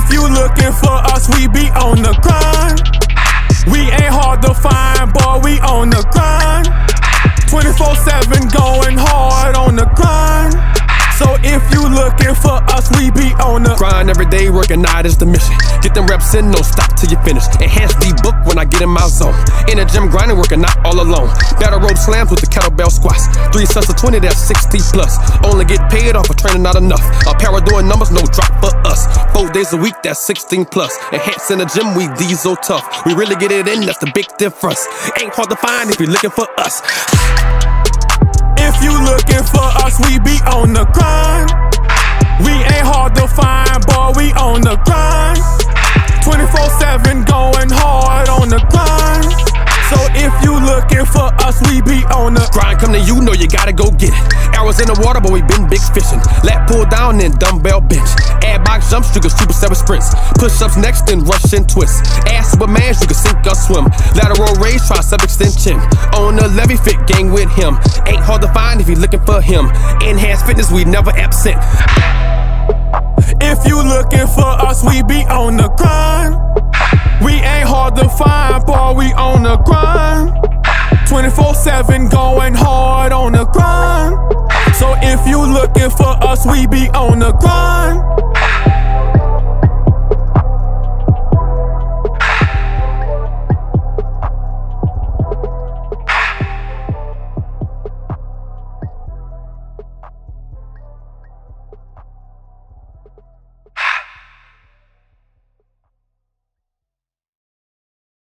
If you looking for us, we be on the grind. We ain't hard to find, boy, we on the grind. 24/7 going hard on the grind. So if you looking for us, we be on the grind every day, working night is the mission. Get them reps in, no stop till you finish. Enhance the book when I get in my zone. In the gym grinding, working not all alone. Battle rope slams with the kettlebell squats. 3 sets of 20, that's 60 plus. Only get paid off for training, not enough. A pair of doing numbers, no drop for us. 4 days a week, that's 16 plus. Enhance in the gym, we diesel tough. We really get it in, that's the big difference. Ain't hard to find if you're looking for us. If you looking for us, we be on the grind. We ain't hard to find, boy, we on the grind. 24/7 going hard on the grind. So if you looking for us, we be on the grind. Come to you, know you gotta go get it. Arrows in the water, but we been big fishing. Lat pull down, then dumbbell bench. Add box jumps, you can super 7 sprints. Push-ups next, then rush and twist. Ass Supermans, you can sink or swim. Lateral raise, tricep extension. On the levee, fit gang with him. Ain't hard to find if you're looking for him. Enhanced fitness, we never absent. If you looking for us, we be on the grind. We ain't hard to find, boy, we on the grind. 24/7 going hard on the grind. So if you looking for us, we be on the grind.